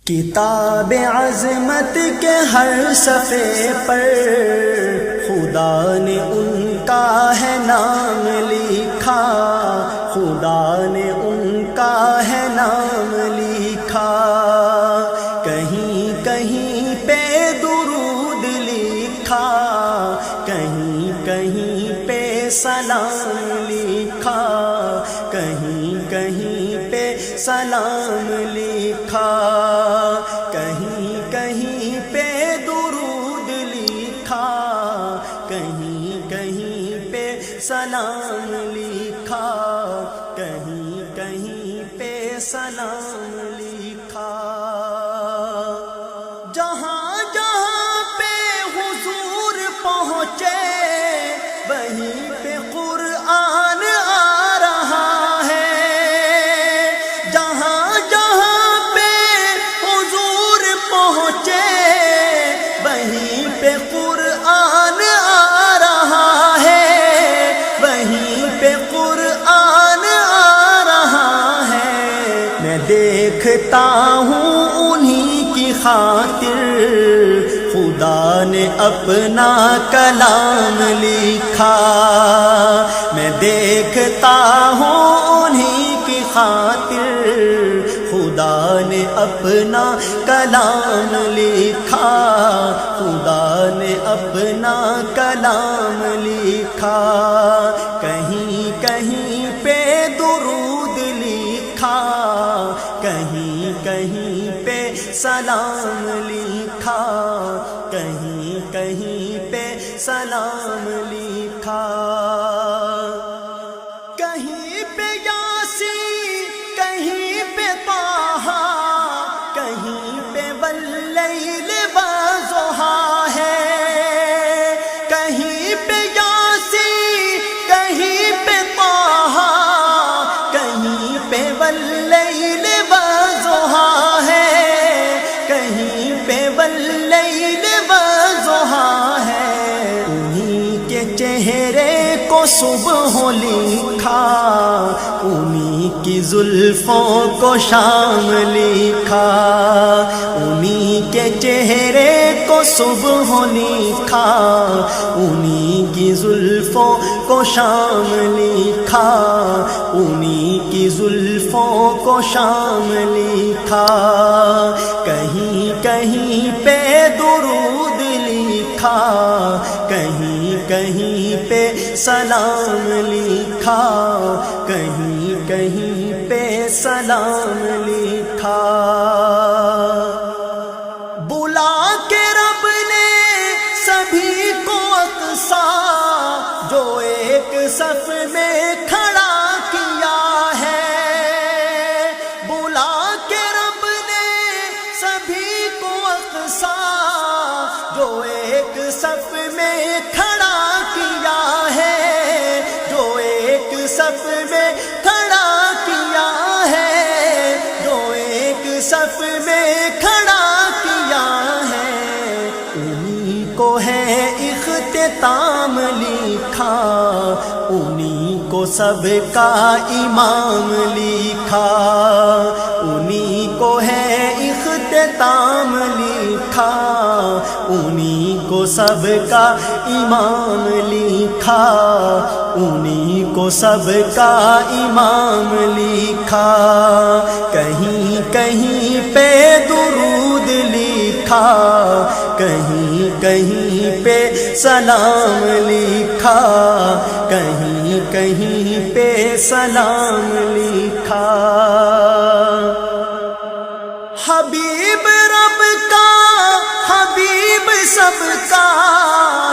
کتاب عظمت کے ہر صفحے پر خدا نے ان کا ہے نام لکھا، خدا نے ان کا ہے نام لکھا۔ کہیں کہیں پہ درود لکھا، کہیں کہیں پہ سلام لکھا، کہیں کہیں پہ سلام لکھا، کہیں کہیں پہ درود لکھا، کہیں کہیں پہ سلام لکھا، کہیں کہیں پہ سلام لکھا۔ جہاں جہاں پہ حضور پہنچے وہیں پہ قرآن آ رہا ہے، جہاں جہاں پہ حضور پہنچے وہیں پہ قرآن آ رہا ہے، وہیں پہ قرآن آ رہا ہے۔ میں دیکھتا ہوں انہی کی خاطر خدا نے اپنا کلام لکھا، میں دیکھتا ہوں انہی کی خاطر خدا نے اپنا کلام لکھا، خدا نے اپنا کلام لکھا۔ کہیں کہیں پہ درود لکھا، کہیں کہیں پہ سلام لکھا، کہیں کہیں پہ سلام لکھا۔ کہیں پہ یاسین، کہیں پہ طٰہٰ، کہیں پہ واللیل والضحیٰ ہے، کہیں پہ یاسین، کہیں پہ طٰہٰ، کہیں پہ واللیل والضحیٰ ہے، کہیں پہ واللیل والضحیٰ ہے۔ انہی کے چہرے کو صبح لکھا، انہی کی زلفوں کو شام لکھا، انہی کے چہرے کو صبح لکھا، انہی کی زلفوں کو شام لکھا، انہی کی زلفوں کو شام لکھا۔ کہیں کہیں پہ درود لکھا، کہیں کہیں پہ سلام لکھا، کہیں کہیں پہ سلام لکھا۔ بلا کے رب نے سبھی کو اقصیٰ جو ایک صف میں کھڑا کیا ہے، بلا کے رب نے سبھی کو اقصیٰ جو ایک صف میں کھڑا کیا ہے، جو ایک صف میں کھڑا کیا ہے، جو ایک صف میں کھڑا کیا ہے۔ انہی کو ہے اختتام لکھا، انہی کو سب کا امام لکھا، انہی کو ہے اختتام لکھا، انہی کو سب کا امام لکھا، انہی کو سب کا امام لکھا۔ کہیں کہیں پہ درود لکھا، کہیں کہیں پہ سلام لکھا، کہیں کہیں پہ سلام لکھا۔ حبیب رب کا، حبیب سب کا،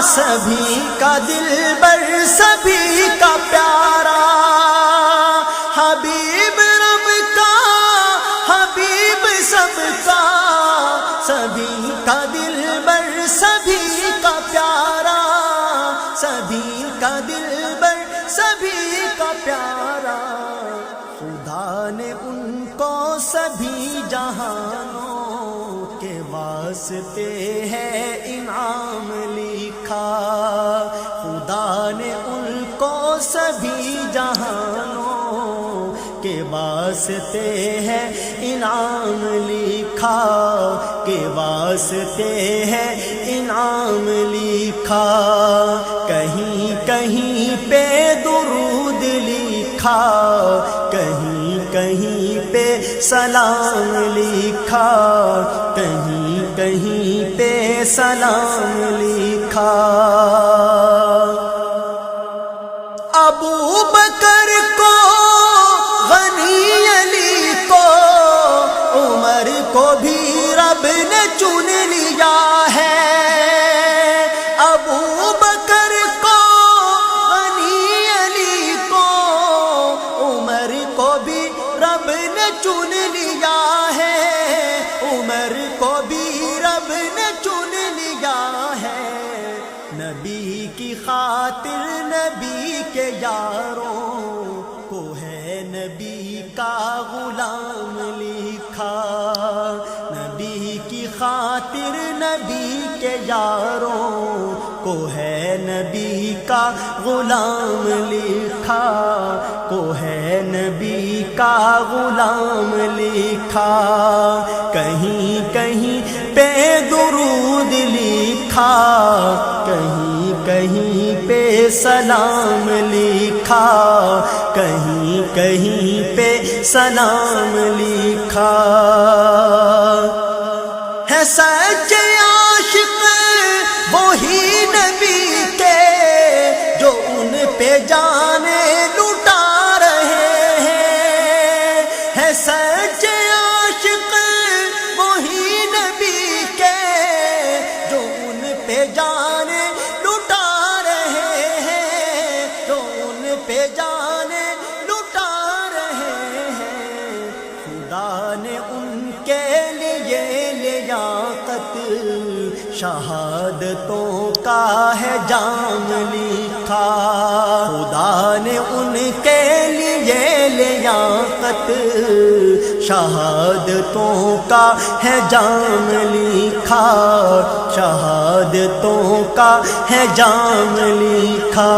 سبھی کا دلبر، سبھی کا پیارا۔ حبیب رب کا، حبیب سب کا، سبھی کا دلبر، سبھی کا پیارا، سبھی کا دلبر، سبھی کا پیارا۔ خدا نے ان کو سبھی جہانوں کے واسطے ہے انعام لکھا، خدا نے ان کو سبھی جہانوں کے واسطے ہے انعام لکھا، کے واسطے ہے انعام لکھا، کہیں کہیں پہ درود لکھا، کہیں کہیں پہ سلام لکھا، کہیں کہیں پہ سلام لکھا۔ ابو بکر کو، غنی علی کو، عمر کو بھی رب نے چن لیا ہے۔ ابو بکر کو، غنی علی کو، عمر کو بھی رب نے چن لیا ہے، عمر کو بھی رب نے چن لیا ہے۔ نبی کی خاطر نبی کے یاروں کو ہے نبی کا غلام لکھا، نبی کی خاطر نبی کے یاروں کو ہے نبی کا غلام لکھا، کو ہے نبی کا غلام لکھا، کہیں کہیں پہ درود لکھا، کہیں کہیں پہ سلام لکھا، کہیں کہیں پہ سلام لکھا۔ ہے سچے عاشق وہی نبی کے جو ان پہ جانے لٹا رہے ہیں، ہے سچے عاشق وہی نبی کے جو ان پہ جانے لٹا رہے ہیں، جو ان پہ جانے لٹا رہے ہیں۔ خدا نے ان کے لیے لیاقت شہادتوں کا ہے جام لکھا، خدا نے ان کے لیے لیاقت شہادتوں کا ہے جام لکھا، شہادتوں کا ہے جام لکھا،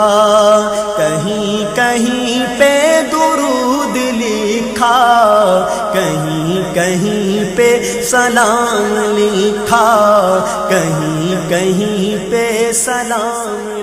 کہیں کہیں پہ درود لکھا، کہیں کہیں پہ سلام لکھا، کہیں کہیں پہ سلام